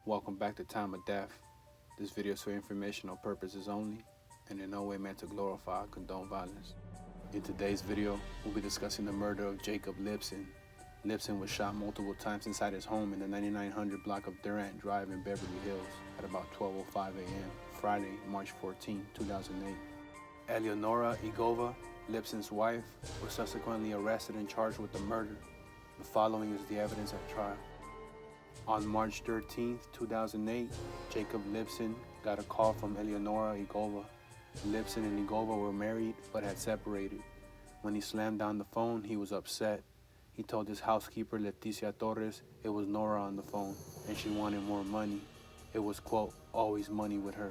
Welcome back to Time of Death. This video is for informational purposes only and in no way meant to glorify or condone violence. In today's video, we'll be discussing the murder of Jacob Lipson. Lipson was shot multiple times inside his home in the 9900 block of Durant Drive in Beverly Hills at about 12:05 a.m. Friday, March 14, 2008. Eleonora Igova, Lipson's wife, was subsequently arrested and charged with the murder. The following is the evidence at trial. On March 13, 2008, Jacob Lipson got a call from Eleonora Igova. Lipson and Igova were married but had separated. When he slammed down the phone, he was upset. He told his housekeeper, Leticia Torres, it was Nora on the phone and she wanted more money. It was, quote, always money with her.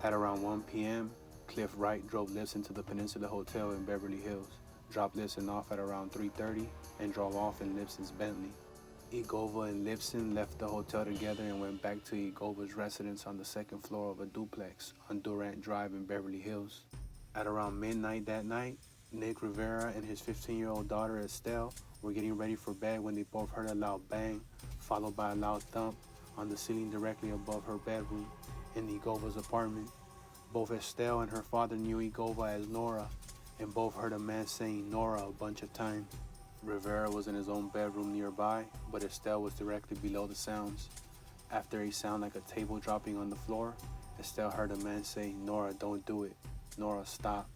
At around 1 p.m., Cliff Wright drove Lipson to the Peninsula Hotel in Beverly Hills, dropped Lipson off at around 3:30, and drove off in Lipson's Bentley. Igova and Lipson left the hotel together and went back to Igova's residence on the second floor of a duplex on Durant Drive in Beverly Hills. At around midnight that night, Nick Rivera and his 15-year-old daughter Estelle were getting ready for bed when they both heard a loud bang, followed by a loud thump on the ceiling directly above her bedroom in Igova's apartment. Both Estelle and her father knew Igova as Nora, and both heard a man saying Nora a bunch of times. Rivera was in his own bedroom nearby, but Estelle was directly below the sounds. After a sound like a table dropping on the floor, Estelle heard a man say, Nora, don't do it. Nora, stop.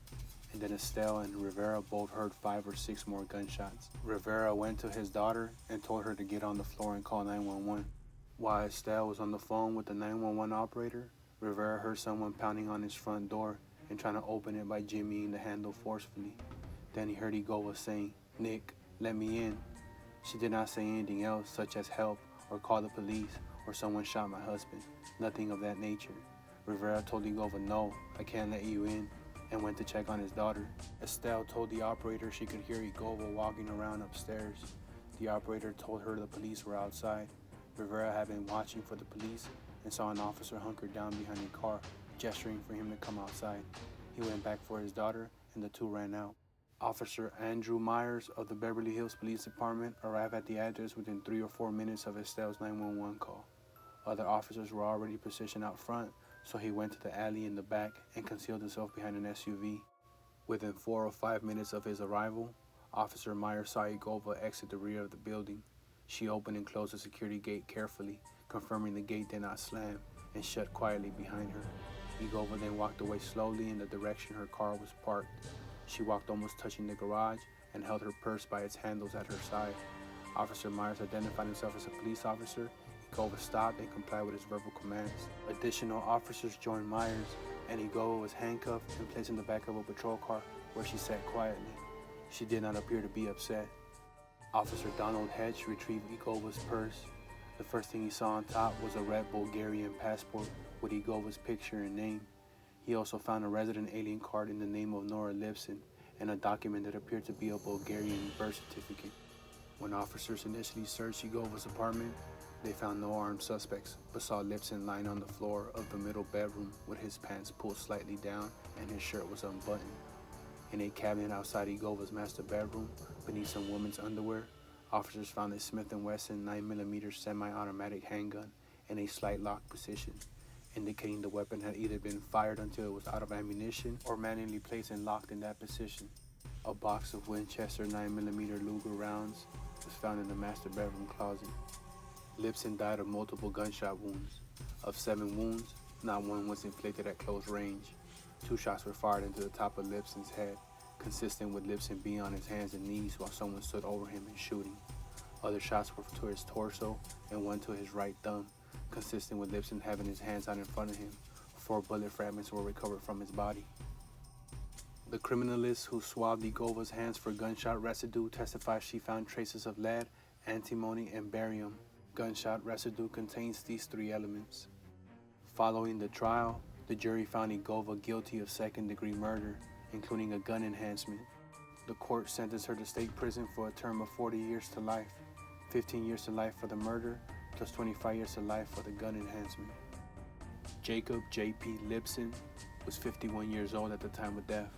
And then Estelle and Rivera both heard 5 or 6 more gunshots. Rivera went to his daughter and told her to get on the floor and call 911. While Estelle was on the phone with the 911 operator, Rivera heard someone pounding on his front door and trying to open it by jimmying the handle forcefully. Then he heard Igova saying, Nick, let me in. She did not say anything else, such as help or call the police or someone shot my husband. Nothing of that nature. Rivera told Igova, no, I can't let you in, and went to check on his daughter. Estelle told the operator she could hear Igova walking around upstairs. The operator told her the police were outside. Rivera had been watching for the police and saw an officer hunkered down behind a car, gesturing for him to come outside. He went back for his daughter, and the two ran out. Officer Andrew Myers of the Beverly Hills Police Department arrived at the address within 3 or 4 minutes of Estelle's 911 call. Other officers were already positioned out front, so he went to the alley in the back and concealed himself behind an SUV. Within 4 or 5 minutes of his arrival, Officer Myers saw Igova exit the rear of the building. She opened and closed the security gate carefully, confirming the gate did not slam, and shut quietly behind her. Igova then walked away slowly in the direction her car was parked. She walked almost touching the garage and held her purse by its handles at her side. Officer Myers identified himself as a police officer. Igova stopped and complied with his verbal commands. Additional officers joined Myers, and Igova was handcuffed and placed in the back of a patrol car where she sat quietly. She did not appear to be upset. Officer Donald Hedge retrieved Igova's purse. The first thing he saw on top was a red Bulgarian passport with Igova's picture and name. He also found a resident alien card in the name of Nora Lipson and a document that appeared to be a Bulgarian birth certificate. When officers initially searched Igova's apartment, they found no armed suspects, but saw Lipson lying on the floor of the middle bedroom with his pants pulled slightly down and his shirt was unbuttoned. In a cabinet outside Igova's master bedroom, beneath some women's underwear, officers found a Smith & Wesson 9mm semi-automatic handgun in a slight lock position, indicating the weapon had either been fired until it was out of ammunition or manually placed and locked in that position. A box of Winchester 9mm Luger rounds was found in the master bedroom closet. Lipson died of multiple gunshot wounds. Of 7 wounds, not one was inflicted at close range. 2 shots were fired into the top of Lipson's head, consistent with Lipson being on his hands and knees while someone stood over him and shooting. Other shots were to his torso and one to his right thumb, consistent with Lipson having his hands out in front of him. 4 bullet fragments were recovered from his body. The criminalist who swabbed Igova's hands for gunshot residue testified she found traces of lead, antimony, and barium. Gunshot residue contains these 3 elements. Following the trial, the jury found Igova guilty of second-degree murder, including a gun enhancement. The court sentenced her to state prison for a term of 40 years to life, 15 years to life for the murder, plus 25 years to life for the gun enhancement. Jacob J.P. Lipson was 51 years old at the time of death.